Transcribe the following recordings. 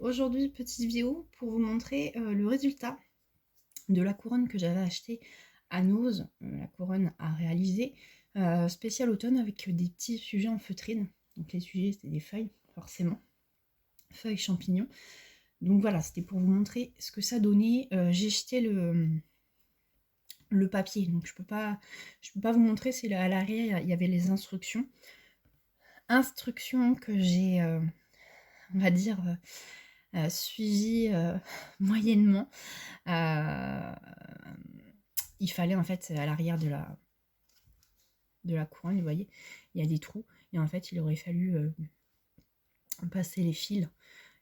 Aujourd'hui, petite vidéo pour vous montrer le résultat de la couronne que j'avais achetée à Nose, la couronne à réaliser, spéciale automne avec des petits sujets en feutrine. Donc les sujets c'était des feuilles, forcément, feuilles champignons. Donc voilà, c'était pour vous montrer ce que ça donnait. J'ai jeté le papier, donc je peux pas vous montrer, c'est à l'arrière, il y avait les instructions. Instructions que j'ai, on va dire, suivies moyennement. Il fallait en fait à l'arrière de la couronne, vous voyez, il y a des trous et en fait il aurait fallu passer les fils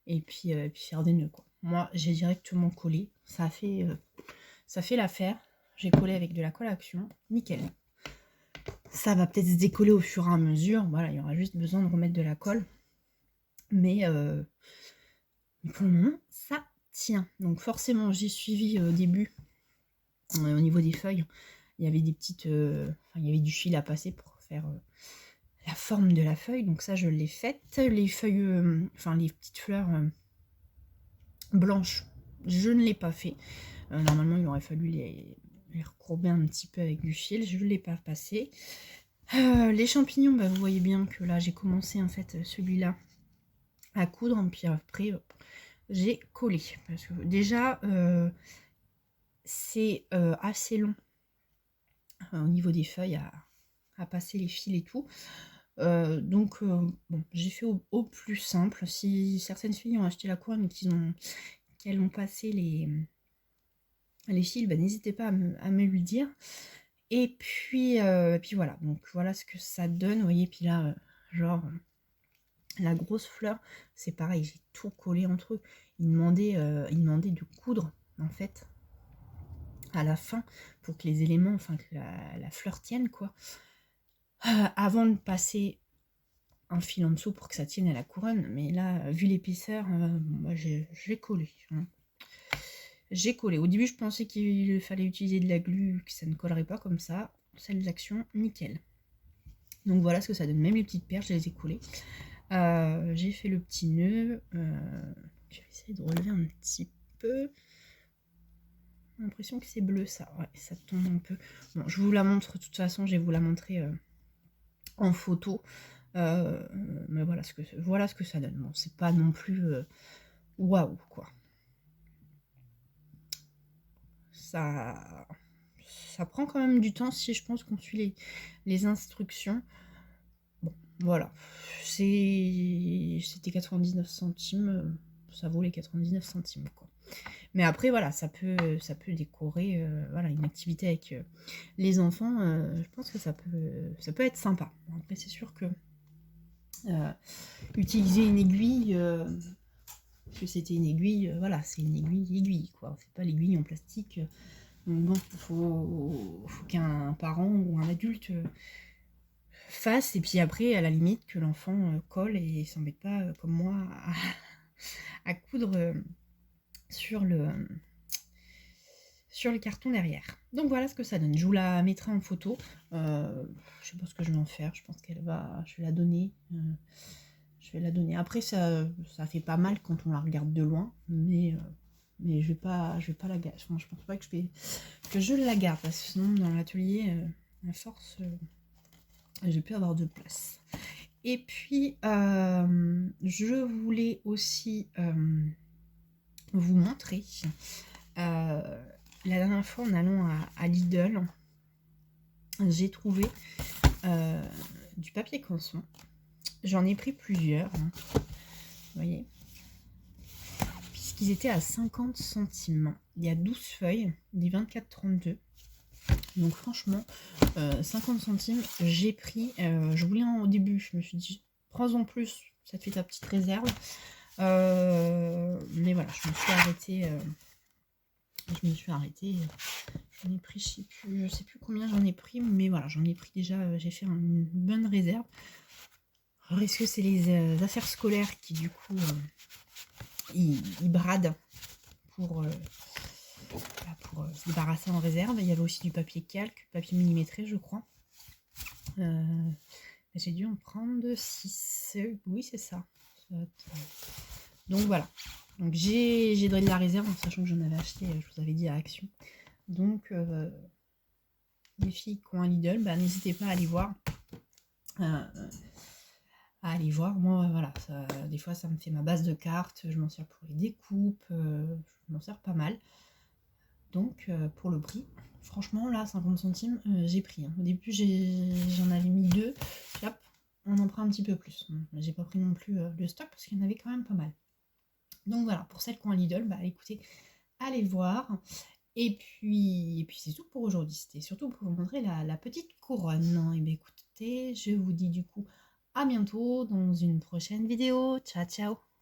et puis faire des nœuds quoi. Moi j'ai directement collé, ça fait l'affaire. J'ai collé avec de la colle à action, nickel. Ça va peut-être se décoller au fur et à mesure, voilà, il y aura juste besoin de remettre de la colle, mais pour le moment ça tient. Donc forcément j'ai suivi au début au niveau des feuilles, il y avait des petites, il y avait du fil à passer pour faire la forme de la feuille, donc ça je l'ai faite. Les feuilles, les petites fleurs blanches, je ne l'ai pas fait. Normalement il aurait fallu les recourber un petit peu avec du fil, je ne l'ai pas passé. Les champignons, vous voyez bien que là j'ai commencé en fait celui-là à coudre, puis après j'ai collé, parce que déjà c'est assez long au niveau des feuilles à passer les fils et tout. Donc bon, j'ai fait au plus simple. Si certaines filles ont acheté la couronne et qu'elles ont passé les fils, n'hésitez pas à me le dire. Et puis voilà, donc voilà ce que ça donne, vous voyez. Puis là, genre la grosse fleur, c'est pareil, j'ai tout collé entre eux. Ils demandaient de coudre en fait à la fin pour que les éléments, que la fleur tienne quoi. Avant de passer un fil en dessous pour que ça tienne à la couronne, mais là, vu l'épaisseur, moi j'ai collé. Hein. J'ai collé. Au début, je pensais qu'il fallait utiliser de la glu, que ça ne collerait pas comme ça. Celle d'action, nickel. Donc voilà ce que ça donne. Même les petites perles, je les ai collées. J'ai fait le petit nœud. Je vais essayer de relever un petit peu. J'ai l'impression que c'est bleu ça. Ouais, ça tombe un peu. Bon, je vous la montre. De toute façon, je vais vous la montrer en photo. Mais voilà ce que ça donne. Bon, c'est pas non plus waouh quoi. Ça prend quand même du temps si je pense qu'on suit les instructions. Bon, voilà. C'était 99 centimes. Ça vaut les 99 centimes quoi. Mais après voilà, ça peut décorer voilà, une activité avec les enfants. Je pense que ça peut être sympa. Après c'est sûr que utiliser une aiguille, que c'était une aiguille, voilà, c'est une aiguille quoi. C'est pas l'aiguille en plastique. Donc bon, faut qu'un parent ou un adulte fasse, et puis après à la limite que l'enfant colle et s'embête pas comme moi à coudre sur le carton derrière. Donc voilà ce que ça donne. Je vous la mettrai en photo. Je sais pas ce que je vais en faire. Je pense je vais la donner. Après ça fait pas mal quand on la regarde de loin, mais je vais pas la garder. Enfin, je pense pas que je la garde, parce que sinon dans l'atelier à force j'ai pu avoir de place. Et puis je voulais aussi vous montrer la dernière fois en allant à Lidl, j'ai trouvé du papier canson. J'en ai pris plusieurs, hein, vous voyez, puisqu'ils étaient à 50 centimes. Il y a 12 feuilles, des 24,32. Donc franchement, 50 centimes, j'ai pris. Je voulais au début, je me suis dit, prends-en plus, ça te fait ta petite réserve. Mais voilà, je me suis arrêtée. J'en ai pris, je sais plus combien j'en ai pris, mais voilà, j'en ai pris déjà, j'ai fait une bonne réserve. Alors est-ce que c'est les affaires scolaires qui du coup ils bradent pour se débarrasser en réserve. Il y avait aussi du papier calque, papier millimétré je crois. J'ai dû en prendre 6, oui c'est ça. Donc voilà. Donc j'ai donné de la réserve, en sachant que j'en avais acheté, je vous avais dit, à Action. Donc les filles qui ont un Lidl, bah, n'hésitez pas à aller voir. Moi voilà, des fois ça me fait ma base de cartes, je m'en sers pour les découpes, je m'en sers pas mal. Donc pour le prix, franchement là 50 centimes j'ai pris. Au début j'en avais mis 2, puis hop, on en prend un petit peu plus. J'ai pas pris non plus le stock parce qu'il y en avait quand même pas mal. Donc voilà, pour celles qui ont un Lidl, bah écoutez, allez voir. Et puis c'est tout pour aujourd'hui. C'était surtout pour vous montrer la petite couronne. Et bien écoutez, je vous dis du coup à bientôt dans une prochaine vidéo. Ciao ciao.